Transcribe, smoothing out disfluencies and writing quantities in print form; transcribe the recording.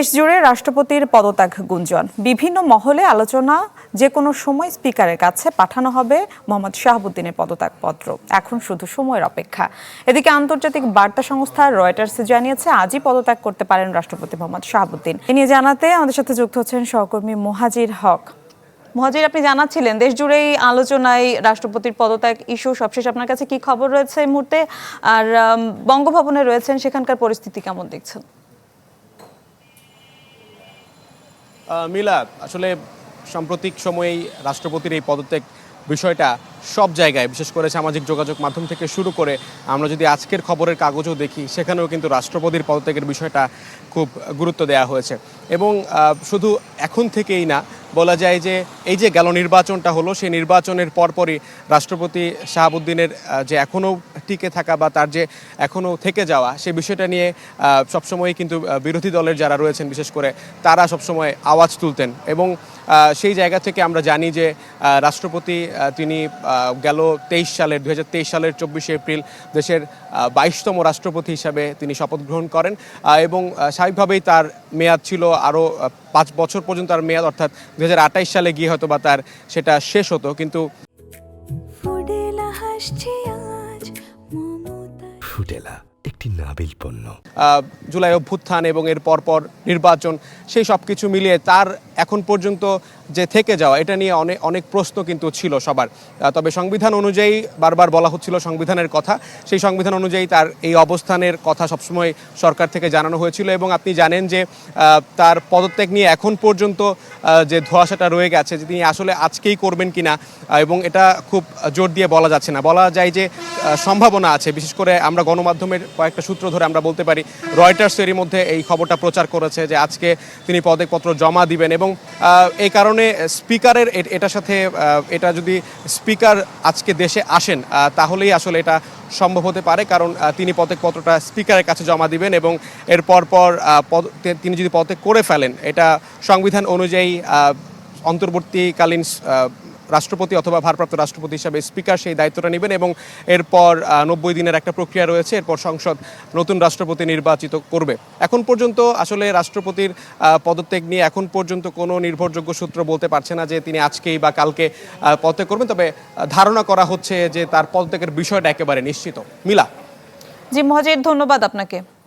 দেশ জুড়ে রাষ্ট্রপতির পদত্যাগ গুঞ্জন, বিভিন্ন মহলে আলোচনা। যে কোনো সময় স্পিকারের কাছে পাঠানো হবে মোহাম্মদ শাহাবুদ্দিনের পদত্যাগপত্র। এখন শুধু সময়ের অপেক্ষা। এদিকে আন্তর্জাতিক বার্তা সংস্থা রয়টার্স জানিয়েছে আজই পদত্যাগ করতে পারেন রাষ্ট্রপতি মোহাম্মদ শাহাবুদ্দিন। এ নিয়ে জানাতে আমাদের সাথে যুক্ত হচ্ছেন সহকর্মী মুহাজির হক। মুহাজির, আপনি জানাচ্ছিলেন দেশ জুড়েই আলোচনায় রাষ্ট্রপতির পদত্যাগ ইস্যু। সবশেষ আপনার কাছে কি খবর রয়েছে এই মুহূর্তে? আর বঙ্গভবনে রয়েছেন, সেখানকার পরিস্থিতি কেমন দেখছেন? মিলাদ, আসলে সাম্প্রতিক সময়েই রাষ্ট্রপতির এই পদত্যাগ বিষয়টা সব জায়গায়, বিশেষ করে সামাজিক যোগাযোগ মাধ্যম থেকে শুরু করে আমরা যদি আজকের খবরের কাগজও দেখি, সেখানেও কিন্তু রাষ্ট্রপতির পদত্যাগের বিষয়টা খুব গুরুত্ব দেওয়া হয়েছে। এবং শুধু এখন থেকেই না, বলা যায় যে এই যে গেল নির্বাচনটা হলো, সেই নির্বাচনের পরপরই রাষ্ট্রপতি শাহাবুদ্দিনের যে এখনও টিকে থাকা বা তার যে এখনও থেকে যাওয়া, সেই বিষয়টা নিয়ে সবসময় কিন্তু বিরোধী দলের যারা রয়েছেন বিশেষ করে তারা সবসময় আওয়াজ তুলতেন। এবং সেই জায়গা থেকে আমরা জানি যে রাষ্ট্রপতি তিনি গেল 2023 সালের 24শে এপ্রিল দেশের 22তম রাষ্ট্রপতি হিসাবে তিনি শপথ গ্রহণ করেন। এবং স্বাভাবিকভাবেই তার মেয়াদ ছিল আরও 5 বছর পর্যন্ত তার মেয়াদ, অর্থাৎ 2028 সালে গিয়ে হয়তো বা তার সেটা শেষ হতো। কিন্তু ফুডেলা একটি নাবিল পণ্য। জুলাই অভ্যুত্থান এবং এর পরপর নির্বাচন, সেই সব কিছু মিলিয়ে তার এখন পর্যন্ত যে থেকে যাওয়া, এটা নিয়ে অনেক প্রশ্ন কিন্তু ছিল সবার। তবে সংবিধান অনুযায়ী বারবার বলা হচ্ছিল সংবিধানের কথা, সেই সংবিধান অনুযায়ী তার এই অবস্থানের কথা সবসময় সরকার থেকে জানানো হয়েছিল। এবং আপনি জানেন যে তার পদত্যাগ নিয়ে এখন পর্যন্ত যে ধোঁয়াশাটা রয়ে গেছে, যে তিনি আসলে আজকেই করবেন কিনা, এবং এটা খুব জোর দিয়ে বলা যাচ্ছে না। বলা যায় যে সম্ভাবনা আছে। বিশেষ করে আমরা গণমাধ্যমের কয়েকটা সূত্র ধরে আমরা বলতে পারি, রয়টার্স এরই মধ্যে এই খবরটা প্রচার করেছে যে আজকে তিনি পদত্যাগপত্র জমা দিবেন। এবং এই কারণে স্পিকারের এটার সাথে, এটা যদি স্পিকার আজকে দেশে আসেন তাহলেই আসলে এটা সম্ভব হতে পারে। কারণ তিনি পদত্যাগপত্রটা স্পিকারের কাছে জমা দিবেন এবং এর পর তিনি যদি পদত্যাগ করে ফেলেন, এটা সংবিধান অনুযায়ী অন্তর্বর্তীকালীন রাষ্ট্রপতি অথবা ভারপ্রাপ্ত রাষ্ট্রপতি হিসাবে স্পিকার সেই দায়িত্বটা নেবেন। এবং এরপর 90 দিনের একটা প্রক্রিয়া রয়েছে, এরপর সংসদ নতুন রাষ্ট্রপতি নির্বাচিত করবে। এখন পর্যন্ত আসলে রাষ্ট্রপতির পদত্যাগ নিয়ে এখন পর্যন্ত কোনো নির্ভরযোগ্য সূত্র বলতে পারছে না যে তিনি আজকেই বা কালকে পদত্যাগ করবেন। তবে ধারণা করা হচ্ছে যে তার পদত্যাগের বিষয়টা একেবারে নিশ্চিত। মিলা। জি মুহাজির, ধন্যবাদ আপনাকে।